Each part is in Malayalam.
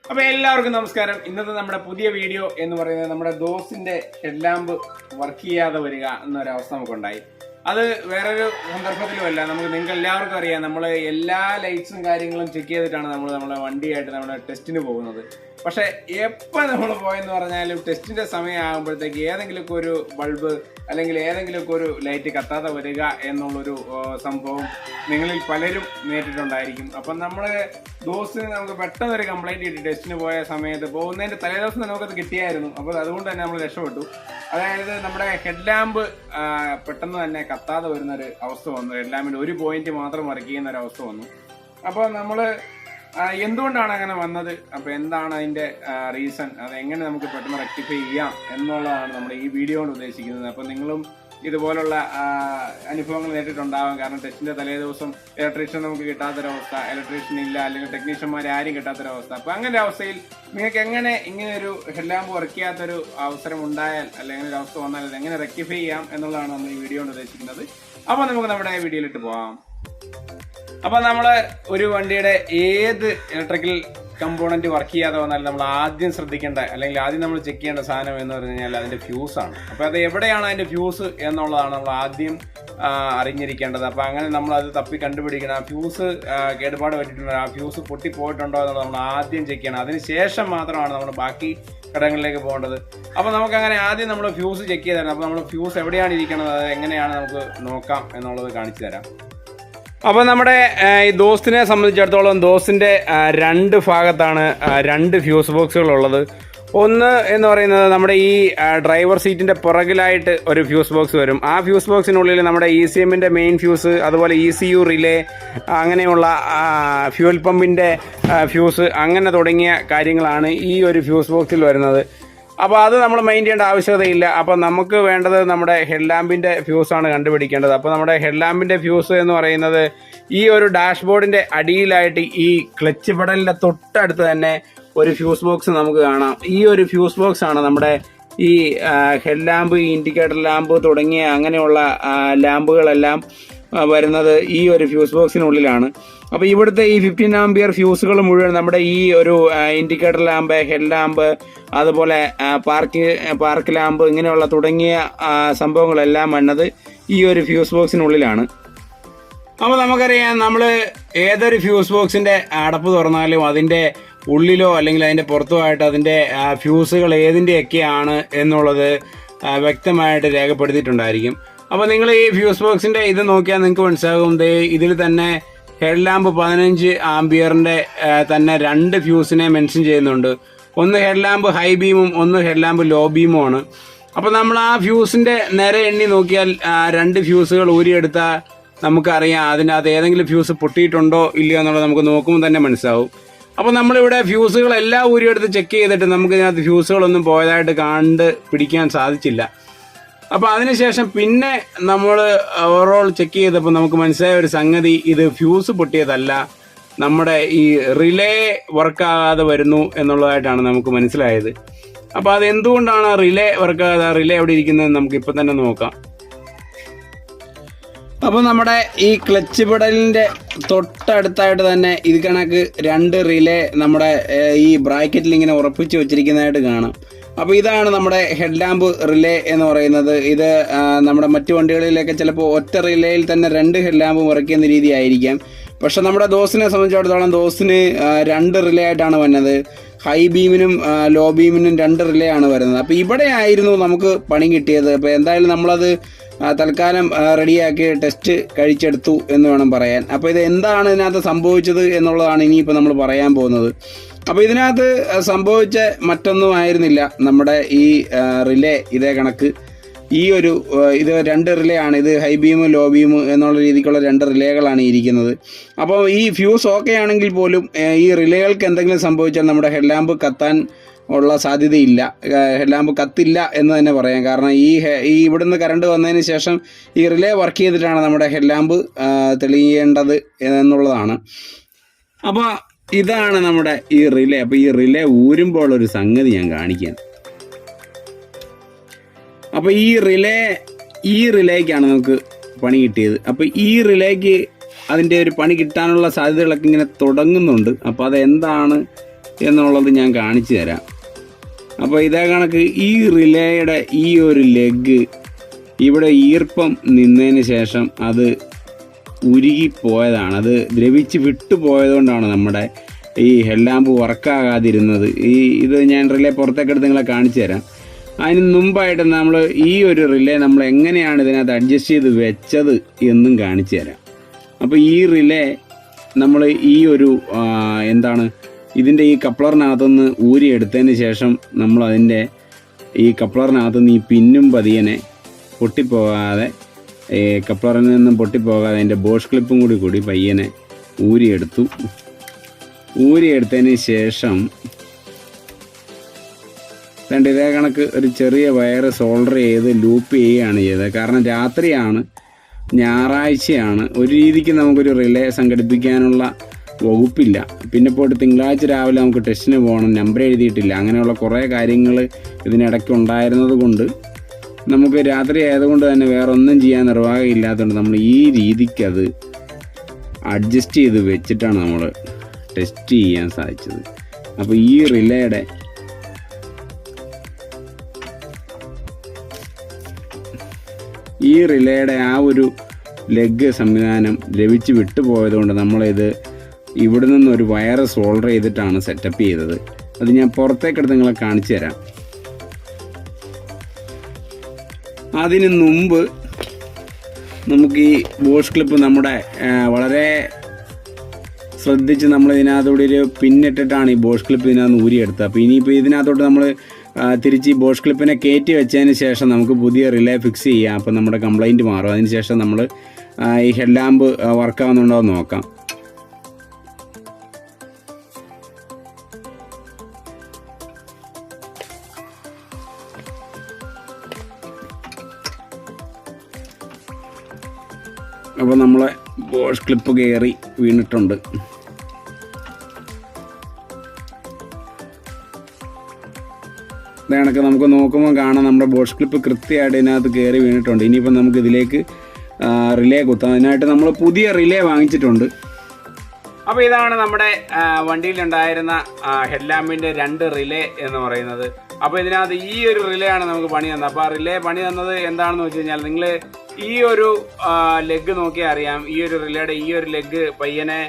അപ്പോൾ എല്ലാവർക്കും നമസ്കാരം. ഇന്നത്തെ നമ്മുടെ പുതിയ വീഡിയോ എന്ന് പറയുന്നത് നമ്മുടെ ദോസ്റ്റിന്റെ ഹെഡ്ലാമ്പ് വർക്ക് ചെയ്യാതെ വരിക എന്നൊരവസ്ഥ നമുക്കുണ്ടായി. അത് വേറൊരു സന്ദർഭത്തിലുമല്ല, നിങ്ങൾക്ക് എല്ലാവർക്കും അറിയാം, നമ്മൾ എല്ലാ ലൈറ്റ്സും കാര്യങ്ങളും ചെക്ക് ചെയ്തിട്ടാണ് നമ്മളെ വണ്ടിയായിട്ട് നമ്മുടെ ടെസ്റ്റിന് പോകുന്നത്. പക്ഷെ എപ്പോൾ നമ്മൾ പോയെന്ന് പറഞ്ഞാലും ടെസ്റ്റിന്റെ സമയമാകുമ്പോഴത്തേക്ക് ഏതെങ്കിലുമൊക്കെ ഒരു ബൾബ് അല്ലെങ്കിൽ ഏതെങ്കിലുമൊക്കെ ഒരു ലൈറ്റ് കത്താതെ വരിക എന്നുള്ളൊരു സംഭവം നിങ്ങളിൽ പലരും നേരിട്ടുണ്ടായിരിക്കും. അപ്പം നമ്മൾ ദോസ്റ്റിന് നമുക്ക് പെട്ടെന്നൊരു കംപ്ലൈൻറ്റ് കിട്ടി. ടെസ്റ്റിന് പോയ സമയത്ത് പോകുന്നതിൻ്റെ തലേദിവസം നമുക്കത് കിട്ടിയായിരുന്നു. അപ്പോൾ അതുകൊണ്ട് തന്നെ നമ്മൾ രക്ഷപ്പെട്ടു. അതായത് നമ്മുടെ ഹെഡ്ലാമ്പ് പെട്ടെന്ന് തന്നെ കത്താതെ വരുന്നൊരു അവസ്ഥ വന്നു. ഹെഡ്ലാമ്പിൻ്റെ ഒരു പോയിന്റ് മാത്രം വർക്ക് ചെയ്യുന്ന ഒരു അവസ്ഥ വന്നു. അപ്പോൾ നമ്മൾ എന്തുകൊണ്ടാണ് അങ്ങനെ വന്നത്, അപ്പോൾ എന്താണ് അതിൻ്റെ റീസൺ, അത് എങ്ങനെ നമുക്ക് പെട്ടെന്ന് റെക്ടിഫൈ ചെയ്യാം എന്നുള്ളതാണ് നമ്മൾ ഈ വീഡിയോ കൊണ്ട് ഉദ്ദേശിക്കുന്നത്. അപ്പോൾ നിങ്ങളും ഇതുപോലുള്ള അനുഭവങ്ങൾ നേരിട്ടുണ്ടാവാം. കാരണം ടെസ്റ്റിൻ്റെ തലേ ദിവസം ഇലക്ട്രീഷ്യൻ നമുക്ക് കിട്ടാത്തൊരവസ്ഥ, ഇലക്ട്രീഷ്യൻ ഇല്ല, അല്ലെങ്കിൽ ടെക്നീഷ്യന്മാർ ആരും കിട്ടാത്തൊരവസ്ഥ. അപ്പോൾ അങ്ങനെ അവസ്ഥയിൽ നിങ്ങൾക്ക് എങ്ങനെ ഇങ്ങനെയൊരു ഹെഡ്ലാമ്പ് വർക്ക് ചെയ്യാത്തൊരു അവസരം ഉണ്ടായാൽ അല്ലെങ്കിൽ ഒരു അവസ്ഥ വന്നാൽ അത് എങ്ങനെ റെക്ടിഫൈ ചെയ്യാം എന്നുള്ളതാണ് നമ്മൾ ഈ വീഡിയോ കൊണ്ട് ഉദ്ദേശിക്കുന്നത്. അപ്പോൾ നമുക്ക് നമ്മുടെ വീഡിയോയിലിട്ട് പോകാം. അപ്പോൾ നമ്മൾ ഒരു വണ്ടിയുടെ ഏത് ഇലക്ട്രിക്കൽ കമ്പോണന്റ് വർക്ക് ചെയ്യാതെ വന്നാലും നമ്മൾ ആദ്യം ശ്രദ്ധിക്കേണ്ട അല്ലെങ്കിൽ ആദ്യം നമ്മൾ ചെക്ക് ചെയ്യേണ്ട സാധനം എന്ന് പറഞ്ഞു കഴിഞ്ഞാൽ അതിൻ്റെ ഫ്യൂസാണ്. അപ്പോൾ അത് എവിടെയാണ് അതിൻ്റെ ഫ്യൂസ് എന്നുള്ളതാണ് നമ്മൾ ആദ്യം അറിഞ്ഞിരിക്കേണ്ടത്. അപ്പോൾ അങ്ങനെ നമ്മളത് തപ്പി കണ്ടുപിടിക്കണം. ആ ഫ്യൂസ് കേടുപാട് പറ്റിയിട്ടുണ്ടോ, ആ ഫ്യൂസ് പൊട്ടിപ്പോയിട്ടുണ്ടോ എന്നുള്ളത് നമ്മൾ ആദ്യം ചെക്ക് ചെയ്യണം. അതിന് ശേഷം മാത്രമാണ് നമ്മൾ ബാക്കി ഘടകങ്ങളിലേക്ക് പോകേണ്ടത്. അപ്പോൾ നമുക്കങ്ങനെ ആദ്യം നമ്മൾ ഫ്യൂസ് ചെക്ക് ചെയ്ത് തരാം. അപ്പോൾ നമ്മൾ ഫ്യൂസ് എവിടെയാണ് ഇരിക്കുന്നത്, അത് എങ്ങനെയാണ് നമുക്ക് നോക്കാം എന്നുള്ളത് കാണിച്ചു തരാം. അപ്പോൾ നമ്മുടെ ഈ ദോസ്റ്റിനെ സംബന്ധിച്ചിടത്തോളം ദോസ്റ്റിൻ്റെ രണ്ട് ഭാഗത്താണ് രണ്ട് ഫ്യൂസ് ബോക്സുകളുള്ളത്. ഒന്ന് എന്ന് പറയുന്നത് നമ്മുടെ ഈ ഡ്രൈവർ സീറ്റിൻ്റെ പുറകിലായിട്ട് ഒരു ഫ്യൂസ് ബോക്സ് വരും. ആ ഫ്യൂസ് ബോക്സിനുള്ളിൽ നമ്മുടെ ECMൻ്റെ മെയിൻ ഫ്യൂസ്, അതുപോലെ ECU റിലേ, അങ്ങനെയുള്ള ഫ്യൂൽ പമ്പിൻ്റെ ഫ്യൂസ്, അങ്ങനെ തുടങ്ങിയ കാര്യങ്ങളാണ് ഈ ഒരു ഫ്യൂസ് ബോക്സിൽ വരുന്നത്. അപ്പോൾ അത് നമ്മൾ മൈൻഡ് ചെയ്യേണ്ട ആവശ്യകതയില്ല. അപ്പോൾ നമുക്ക് വേണ്ടത് നമ്മുടെ ഹെഡ്ലാമ്പിൻ്റെ ഫ്യൂസാണ് കണ്ടുപിടിക്കേണ്ടത്. അപ്പോൾ നമ്മുടെ ഹെഡ്ലാമ്പിൻ്റെ ഫ്യൂസ് എന്ന് പറയുന്നത് ഈ ഒരു ഡാഷ്ബോർഡിൻ്റെ അടിയിലായിട്ട് ഈ ക്ലച്ച് പെഡലിൻ്റെ തൊട്ടടുത്ത് തന്നെ ഒരു ഫ്യൂസ് ബോക്സ് നമുക്ക് കാണാം. ഈ ഒരു ഫ്യൂസ് ബോക്സ് ആണ് നമ്മുടെ ഈ ഹെഡ്ലാമ്പ്, ഇൻഡിക്കേറ്റർ ലാമ്പ് തുടങ്ങിയ അങ്ങനെയുള്ള ലാമ്പുകളെല്ലാം വരുന്നത് ഈ ഒരു ഫ്യൂസ് ബോക്സിനുള്ളിലാണ്. അപ്പോൾ ഇവിടുത്തെ ഈ 15 ആംപിയർ ഫ്യൂസുകൾ മുഴുവൻ നമ്മുടെ ഈ ഒരു ഇൻഡിക്കേറ്റർ ലാമ്പ്, ഹെഡ് ലാമ്പ്, അതുപോലെ പാർക്ക് ലാമ്പ്, ഇങ്ങനെയുള്ള തുടങ്ങിയ സംഭവങ്ങളെല്ലാം വന്നത് ഈ ഒരു ഫ്യൂസ് ബോക്സിനുള്ളിലാണ്. അപ്പോൾ നമുക്കറിയാം, നമ്മൾ ഏതൊരു ഫ്യൂസ് ബോക്സിൻ്റെ അടപ്പ് തുറന്നാലും അതിൻ്റെ ഉള്ളിലോ അല്ലെങ്കിൽ അതിൻ്റെ പുറത്തോ ആയിട്ട് അതിൻ്റെ ഫ്യൂസുകൾ ഏതിൻ്റെയൊക്കെയാണ് എന്നുള്ളത് വ്യക്തമായിട്ട് രേഖപ്പെടുത്തിയിട്ടുണ്ടായിരിക്കും. അപ്പോൾ നിങ്ങൾ ഈ ഫ്യൂസ് ബോക്സിൻ്റെ ഇത് നോക്കിയാൽ നിങ്ങൾക്ക് മനസ്സിലാകും. ഇതിൽ തന്നെ ഹെഡ് ലാമ്പ് 15 ആംപിയറിൻ്റെ തന്നെ രണ്ട് ഫ്യൂസിനെ മെൻഷൻ ചെയ്യുന്നുണ്ട്. ഒന്ന് ഹെഡ് ലാമ്പ് ഹൈ ബീമും ഒന്ന് ഹെഡ് ലാമ്പ് ലോ ബീമും ആണ്. അപ്പോൾ നമ്മൾ ആ ഫ്യൂസിൻ്റെ നിര എണ്ണി നോക്കിയാൽ രണ്ട് ഫ്യൂസുകൾ ഊരിയെടുത്താൽ നമുക്കറിയാം അതിനകത്ത് ഏതെങ്കിലും ഫ്യൂസ് പൊട്ടിയിട്ടുണ്ടോ ഇല്ലയോ എന്നുള്ളത് നമുക്ക് നോക്കുമ്പോൾ തന്നെ മനസ്സിലാവും. അപ്പോൾ നമ്മളിവിടെ ഫ്യൂസുകളെല്ലാം ഊരിയെടുത്ത് ചെക്ക് ചെയ്തിട്ട് നമുക്ക് ഇതിനകത്ത് ഫ്യൂസുകളൊന്നും പോയതായിട്ട് കണ്ട് പിടിക്കാൻ സാധിച്ചില്ല. അപ്പോൾ അതിനുശേഷം പിന്നെ നമ്മൾ ഓവറോൾ ചെക്ക് ചെയ്തപ്പോൾ നമുക്ക് മനസ്സിലായ ഒരു സംഗതി, ഇത് ഫ്യൂസ് പൊട്ടിയതല്ല, നമ്മുടെ ഈ റിലേ വർക്കാകാതെ വരുന്നു എന്നുള്ളതായിട്ടാണ് നമുക്ക് മനസ്സിലായത്. അപ്പോൾ അതെന്തുകൊണ്ടാണ് റിലേ വർക്കാകാതെ, റിലേ എവിടെ ഇരിക്കുന്നത് നമുക്കിപ്പോൾ തന്നെ നോക്കാം. അപ്പോൾ നമ്മുടെ ഈ ക്ലച്ച് പെഡലിൻ്റെ തൊട്ടടുത്തായിട്ട് തന്നെ ഇത് കണക്ക് രണ്ട് റിലേ നമ്മുടെ ഈ ബ്രാക്കറ്റിൽ ഇങ്ങനെ ഉറപ്പിച്ച് വെച്ചിരിക്കുന്നതായിട്ട് കാണാം. അപ്പോൾ ഇതാണ് നമ്മുടെ ഹെഡ് ലാമ്പ് റിലേ എന്ന് പറയുന്നത്. ഇത് നമ്മുടെ മറ്റു വണ്ടികളിലൊക്കെ ചിലപ്പോൾ ഒറ്റ റിലേയിൽ തന്നെ രണ്ട് ഹെഡ് ലാമ്പ് വർക്ക് ചെയ്യുന്ന രീതി ആയിരിക്കാം. പക്ഷെ നമ്മുടെ ദോസ്റ്റിനെ സംബന്ധിച്ചിടത്തോളം ദോസ്റ്റിന് രണ്ട് റിലേ ആയിട്ടാണ് വന്നത്. ഹൈ ബീമിനും ലോ ബീമിനും രണ്ട് റിലേ ആണ് വരുന്നത്. അപ്പോൾ ഇവിടെ ആയിരുന്നു നമുക്ക് പണി കിട്ടിയത്. അപ്പോൾ എന്തായാലും നമ്മളത് തൽക്കാലം റെഡിയാക്കി ടെസ്റ്റ് കഴിച്ചെടുത്തു എന്ന് വേണം പറയാൻ. അപ്പോൾ ഇത് എന്താണ് ഇതിനകത്ത് സംഭവിച്ചത് എന്നുള്ളതാണ് ഇനിയിപ്പോൾ നമ്മൾ പറയാൻ പോകുന്നത്. അപ്പോൾ ഇതിനകത്ത് സംഭവിച്ച മറ്റൊന്നും ആയിരുന്നില്ല. നമ്മുടെ ഈ റിലേ ഇതേ കണക്ക് ഇത് രണ്ട് റിലേ ആണ്. ഇത് ഹൈ ബീമും ലോ ബീമും എന്നുള്ള രീതിക്കുള്ള രണ്ട് റിലേകളാണ് ഇരിക്കുന്നത്. അപ്പോൾ ഈ ഫ്യൂസ് ഓക്കെ ആണെങ്കിൽ പോലും ഈ റിലേകൾക്ക് എന്തെങ്കിലും സംഭവിച്ചാൽ നമ്മുടെ ഹെഡ്ലാമ്പ് കത്താൻ ഉള്ള സാധ്യതയില്ല. ഹെഡ്ലാമ്പ് കത്തില്ല എന്ന് തന്നെ പറയാം. കാരണം ഈ ഇവിടുന്ന് കറണ്ട് വന്നതിന് ശേഷം ഈ റിലേ വർക്ക് ചെയ്തിട്ടാണ് നമ്മുടെ ഹെഡ്ലാമ്പ് തെളിയേണ്ടത് എന്നുള്ളതാണ്. അപ്പോൾ ഇതാണ് നമ്മുടെ ഈ റിലേ. അപ്പോൾ ഈ റിലേ ഊരുമ്പോൾ ഒരു സംഗതി ഞാൻ കാണിക്കാം. അപ്പോൾ ഈ റിലേക്കാണ് നമുക്ക് പണി കിട്ടിയത്. അപ്പോൾ ഈ റിലേക്ക് അതിൻ്റെ ഒരു പണി കിട്ടാനുള്ള സാധ്യതകളൊക്കെ ഇങ്ങനെ തുടങ്ങുന്നുണ്ട്. അപ്പോൾ അതെന്താണ് എന്നുള്ളത് ഞാൻ കാണിച്ചു തരാം. അപ്പോൾ ഇതേ കണക്ക് ഈ റിലേയുടെ ഈ ഒരു ലെഗ് ഇവിടെ ഈർപ്പം നിന്നതിന് ശേഷം അത് ഉരുകിപ്പോയതാണ്, അത് ദ്രവിച്ച് വിട്ടുപോയതുകൊണ്ടാണ് നമ്മുടെ ഈ ഹെഡ്ലാമ്പ് വർക്കാകാതിരുന്നത്. ഇത് ഞാൻ റിലേ പുറത്തേക്കെടുത്ത് നിങ്ങളെ കാണിച്ചു തരാം. അതിന് മുമ്പായിട്ട് നമ്മൾ ഈ ഒരു റിലേ നമ്മൾ എങ്ങനെയാണ് ഇതിനകത്ത് അഡ്ജസ്റ്റ് ചെയ്ത് വെച്ചത് എന്നും കാണിച്ചു തരാം. അപ്പോൾ ഈ റിലേ നമ്മൾ ഈ ഒരു ഇതിൻ്റെ ഈ കപ്ലറിനകത്തുനിന്ന് ഊരിയെടുത്തതിന് ശേഷം നമ്മൾ അതിൻ്റെ ഈ കപ്ലറിനകത്തുനിന്ന് ഈ പിന്നും പതിയനെ പൊട്ടിപ്പോകാതെ, കപ്ലറിൽ നിന്നും പൊട്ടിപ്പോകാതെ അതിൻ്റെ ബോഷ് ക്ലിപ്പും കൂടി പയ്യനെ ഊരിയെടുത്തതിന് ശേഷം ഇതേ കണക്ക് ഒരു ചെറിയ വയറ് സോൾഡർ ചെയ്ത് ലൂപ്പ് ചെയ്യുകയാണ് ചെയ്തത്. കാരണം രാത്രിയാണ്, ഞായറാഴ്ചയാണ്, ഒരു രീതിക്ക് നമുക്കൊരു റിലേ സംഘടിപ്പിക്കാനുള്ള വകുപ്പില്ല. പിന്നെ പോയിട്ട് തിങ്കളാഴ്ച രാവിലെ നമുക്ക് ടെസ്റ്റിന് പോകണം, നമ്പർ എഴുതിയിട്ടില്ല, അങ്ങനെയുള്ള കുറേ കാര്യങ്ങൾ ഇതിനിടയ്ക്ക് ഉണ്ടായിരുന്നത് കൊണ്ട് നമുക്ക് രാത്രി ആയതുകൊണ്ട് തന്നെ വേറെ ഒന്നും ചെയ്യാൻ നിർവാഹമില്ലാത്തതുകൊണ്ട് നമ്മൾ ഈ രീതിക്ക് അത് അഡ്ജസ്റ്റ് ചെയ്ത് വെച്ചിട്ടാണ് നമ്മൾ ടെസ്റ്റ് ചെയ്യാൻ സാധിച്ചത്. അപ്പോൾ ഈ റിലേയുടെ ആ ഒരു ലെഗ് സംവിധാനം ദ്രവിച്ച് വിട്ടുപോയതുകൊണ്ട് നമ്മളിത് ഇവിടെ നിന്നൊരു വയറ് സോൾഡർ ചെയ്തിട്ടാണ് സെറ്റപ്പ് ചെയ്തത്. അത് ഞാൻ പുറത്തേക്കെടുത്ത് നിങ്ങളെ കാണിച്ചു തരാം. അതിന് മുമ്പ് നമുക്ക് ഈ ബോഷ് ക്ലിപ്പ് നമ്മുടെ വളരെ ശ്രദ്ധിച്ച് നമ്മൾ ഇതിനകത്തോടെ ഒരു പിന്നിട്ടിട്ടാണ് ഈ ബോഷ് ക്ലിപ്പ് ഇതിനകത്ത് ഊരിയെടുത്തത്. അപ്പോൾ ഇനിയിപ്പോൾ ഇതിനകത്തോട്ട് നമ്മൾ തിരിച്ച് ഈ ബോഷ് ക്ലിപ്പിനെ കയറ്റി വെച്ചതിന് ശേഷം നമുക്ക് പുതിയ റിലേ ഫിക്സ് ചെയ്യാം. അപ്പോൾ നമ്മുടെ കംപ്ലൈൻറ്റ് മാറും. അതിന് ശേഷം നമ്മൾ ഈ ഹെഡ്ലാമ്പ് വർക്കാവുന്നുണ്ടോ എന്ന് നോക്കാം. അപ്പോൾ നമ്മളെ ബോഷ് ക്ലിപ്പ് കയറി വീണിട്ടുണ്ട്. ഇതേണക്ക് നമുക്ക് നോക്കുമ്പോൾ കാണാം നമ്മുടെ ബോഷ് ക്ലിപ്പ് കൃത്യമായിട്ട് ഇതിനകത്ത് കയറി വീണിട്ടുണ്ട്. ഇനിയിപ്പോൾ നമുക്ക് ഇതിലേക്ക് റിലേ കുത്താം. അതിനായിട്ട് നമ്മൾ പുതിയ റിലേ വാങ്ങിച്ചിട്ടുണ്ട്. അപ്പോൾ ഇതാണ് നമ്മുടെ വണ്ടിയിലുണ്ടായിരുന്ന ഹെഡ്ലാമ്പിൻ്റെ 2 റിലേ എന്ന് പറയുന്നത്. അപ്പോൾ ഇതിനകത്ത് ഈ ഒരു റിലേ ആണ് നമുക്ക് പണി തന്നത്. അപ്പോൾ ആ റിലേ പണി തന്നത് എന്താണെന്ന് വെച്ച് കഴിഞ്ഞാൽ, നിങ്ങൾ ഈ ഒരു ലെഗ് നോക്കിയാൽ അറിയാം. ഈ ഒരു റിലേയുടെ ഈ ഒരു ലെഗ് പയ്യനെ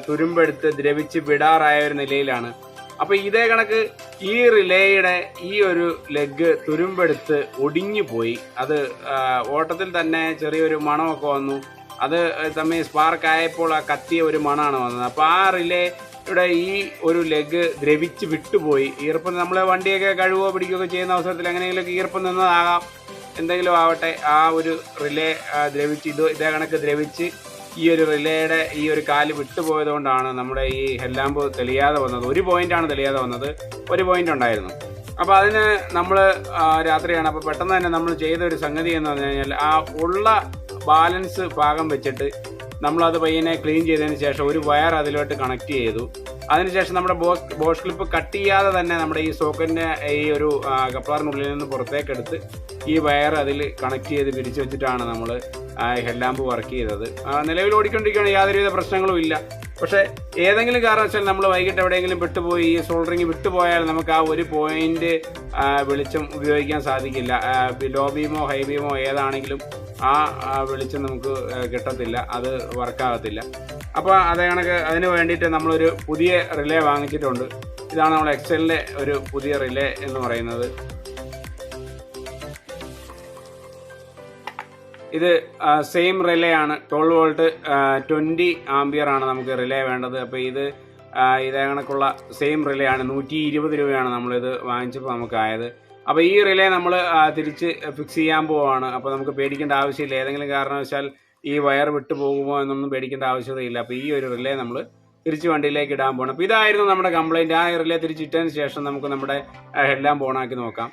തുരുമ്പെടുത്ത് ദ്രവിച്ച് വിടാറായ ഒരു നിലയിലാണ്. അപ്പോൾ ഇതേ കണക്ക് ഈ റിലേയുടെ ഈ ഒരു ലെഗ് തുരുമ്പെടുത്ത് ഒടിഞ്ഞു പോയി. അത് ഓട്ടത്തിൽ തന്നെ ചെറിയൊരു മണമൊക്കെ വന്നു. അത് തമ്മിൽ സ്പാർക്ക് ആയപ്പോൾ ആ കത്തിയ ഒരു മണമാണ് വന്നത്. അപ്പോൾ ആ റിലേയുടെ ഈ ഒരു ലെഗ് ദ്രവിച്ച് വിട്ടുപോയി. ഈർപ്പം നമ്മൾ വണ്ടിയൊക്കെ കഴുകുകയോ പിടിക്കുകയൊക്കെ ചെയ്യുന്ന അവസരത്തിൽ എങ്ങനെയെങ്കിലുമൊക്കെ ഈർപ്പം നിന്നതാകാം, എന്തെങ്കിലും ആവട്ടെ. ആ ഒരു റിലേ ദ്രവിച്ച് ഇതേ കണക്ക് ദ്രവിച്ച് ഈ ഒരു റിലേയുടെ ഈ ഒരു കാല് വിട്ടുപോയതുകൊണ്ടാണ് നമ്മുടെ ഈ ഹെഡ്ലാമ്പ് തെളിയാതെ വന്നത്. ഒരു പോയിൻ്റാണ് തെളിയാതെ വന്നത്, ഒരു പോയിൻ്റ് ഉണ്ടായിരുന്നു. അപ്പോൾ അതിന് നമ്മൾ രാത്രിയാണ്. അപ്പോൾ പെട്ടെന്ന് തന്നെ നമ്മൾ ചെയ്ത ഒരു സംഗതി എന്ന് പറഞ്ഞു കഴിഞ്ഞാൽ, ആ ഉള്ള ബാലൻസ് ഭാഗം വെച്ചിട്ട് നമ്മളത് പയ്യനെ ക്ലീൻ ചെയ്തതിന് ശേഷം ഒരു വയർ അതിലോട്ട് കണക്ട് ചെയ്തു. അതിനുശേഷം നമ്മുടെ ബോഷ് ക്ലിപ്പ് കട്ട് ചെയ്യാതെ തന്നെ നമ്മുടെ ഈ സോക്കറ്റിൻ്റെ ഈ ഒരു കപ്ലറിനുള്ളിൽ നിന്ന് പുറത്തേക്കെടുത്ത് ഈ വയർ അതിൽ കണക്ട് ചെയ്ത് പിരിച്ചു വെച്ചിട്ടാണ് നമ്മൾ ഹെഡ്ലാമ്പ് വർക്ക് ചെയ്തത്. നിലവിൽ ഓടിക്കൊണ്ടിരിക്കുകയാണ്, യാതൊരുവിധ പ്രശ്നങ്ങളും ഇല്ല. പക്ഷേ ഏതെങ്കിലും കാരണവശാൽ നമ്മൾ വൈകിട്ട് എവിടെയെങ്കിലും വിട്ടുപോയി ഈ സോൾഡറിങ് വിട്ടുപോയാൽ നമുക്ക് ആ ഒരു പോയിന്റ് വെളിച്ചം ഉപയോഗിക്കാൻ സാധിക്കില്ല. ലോ ബീമോ ഹൈ ബീമോ ഏതാണെങ്കിലും ആ വെളിച്ചം നമുക്ക് കിട്ടത്തില്ല, അത് വർക്കാകത്തില്ല. അപ്പോൾ അതേ കണക്ക് അതിന് വേണ്ടിയിട്ട് നമ്മളൊരു പുതിയ റിലേ വാങ്ങിച്ചിട്ടുണ്ട്. ഇതാണ് നമ്മൾ എക്സലിൻ്റെ ഒരു പുതിയ റിലേ എന്ന് പറയുന്നത്. ഇത് സെയിം റിലേ ആണ്, 12 വോൾട്ട് 20 ആംപിയർ ആണ് നമുക്ക് റിലേ വേണ്ടത്. അപ്പോൾ ഇതേ കണക്കുള്ള സെയിം റിലേ ആണ്. 120 രൂപയാണ് നമ്മളിത് വാങ്ങിച്ചപ്പോൾ നമുക്കായത്. അപ്പോൾ ഈ റിലേ നമ്മൾ തിരിച്ച് ഫിക്സ് ചെയ്യാൻ പോവുകയാണ്. അപ്പോൾ നമുക്ക് പേടിക്കേണ്ട ആവശ്യമില്ല. ഏതെങ്കിലും കാരണവശാൽ ഈ വയർ വിട്ടു പോകുമോ എന്നൊന്നും പേടിക്കേണ്ട ആവശ്യതയില്ല. അപ്പോൾ ഈ ഒരു റിലേ നമ്മൾ തിരിച്ച് വണ്ടിയിലേക്ക് ഇടാൻ പോകണം. അപ്പോൾ ഇതായിരുന്നു നമ്മുടെ കംപ്ലൈൻറ്റ്. ആ റിലേ തിരിച്ചിട്ടതിന് ശേഷം നമുക്ക് നമ്മുടെ ഹെഡ്ലാമ്പ് ഓണാക്കി നോക്കാം.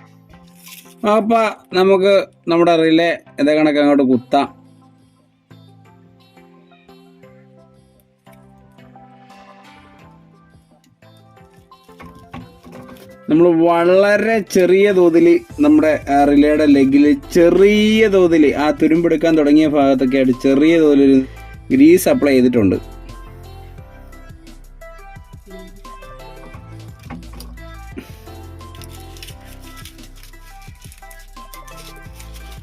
അപ്പോൾ നമുക്ക് നമ്മുടെ റിലേ ഇതേ കണക്ക് അങ്ങോട്ട് കുത്താം. നമ്മൾ വളരെ ചെറിയ തോതിൽ നമ്മുടെ റിലേയുടെ ലെഗിൽ ചെറിയ തോതിൽ ആ തുരുമ്പെടുക്കാൻ തുടങ്ങിയ ഭാഗത്തൊക്കെ ആയിട്ട് ചെറിയ തോതിൽ ഗ്രീസ് അപ്ലൈ ചെയ്തിട്ടുണ്ട്.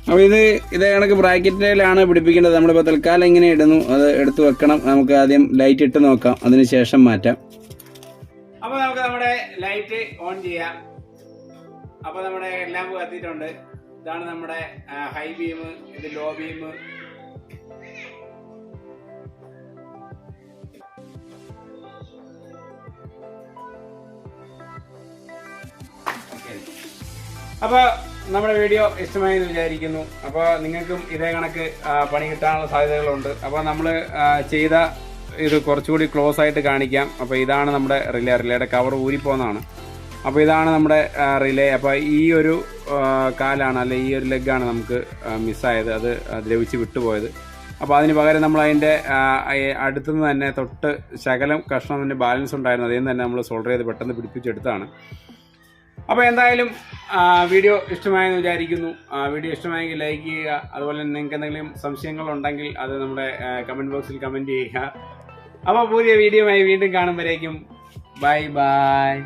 അപ്പോൾ ഇതേ കണക്ക് ബ്രാക്കറ്റിലാണ് പിടിപ്പിക്കേണ്ടത്. നമ്മളിപ്പോൾ തൽക്കാലം ഇങ്ങനെ ഇടുന്നു, അത് എടുത്ത് വെക്കണം. നമുക്ക് ആദ്യം ലൈറ്റ് ഇട്ട് നോക്കാം, അതിന് ശേഷം മാറ്റാം. അപ്പോൾ നമുക്ക് നമ്മുടെ ലൈറ്റ് ഓൺ ചെയ്യാം. അപ്പോൾ നമ്മുടെ ലാമ്പ് കത്തിയിട്ടുണ്ട്. ഇതാണ് നമ്മുടെ ഹൈ ബീം, ഇത് ലോ ബീം. അപ്പോൾ നമ്മുടെ വീഡിയോ ഇഷ്ടമായി എന്ന് വിചാരിക്കുന്നു. അപ്പോൾ നിങ്ങൾക്കും ഇതേ കണക്ക് പണി കിട്ടാനുള്ള സാധ്യതകളുണ്ട്. അപ്പോൾ നമ്മൾ ചെയ്ത ഇത് കുറച്ചുകൂടി ക്ലോസ് ആയിട്ട് കാണിക്കാം. അപ്പോൾ ഇതാണ് നമ്മുടെ റിലേയുടെ കവർ ഊരിപ്പോകുന്നതാണ്. അപ്പോൾ ഇതാണ് നമ്മുടെ റിലേ. അപ്പോൾ ഈ ഒരു കാലാണ്, അല്ലെ ഈ ഒരു ലെഗാണ് നമുക്ക് മിസ്സായത്, അത് ദ്രവിച്ച് വിട്ടുപോയത്. അപ്പോൾ അതിന് പകരം നമ്മൾ അതിൻ്റെ അടുത്തുനിന്ന് തന്നെ തൊട്ട് ശകലം കഷ്ണം അതിൻ്റെ ബാലൻസ് ഉണ്ടായിരുന്നു, അതിൽ നിന്ന് തന്നെ നമ്മൾ സോൾഡർ ചെയ്ത് പെട്ടെന്ന് പിടിപ്പിച്ചെടുത്താണ്. അപ്പോൾ എന്തായാലും വീഡിയോ ഇഷ്ടമായെന്ന് വിചാരിക്കുന്നു. വീഡിയോ ഇഷ്ടമായെങ്കിൽ ലൈക്ക് ചെയ്യുക. അതുപോലെ തന്നെ നിങ്ങൾക്ക് എന്തെങ്കിലും സംശയങ്ങളുണ്ടെങ്കിൽ അത് നമ്മുടെ കമൻറ്റ് ബോക്സിൽ കമൻറ്റ് ചെയ്യുക. അപ്പോൾ പുതിയ വീഡിയോയുമായി വീണ്ടും കാണുമ്പോഴേക്കും ബൈ ബൈ.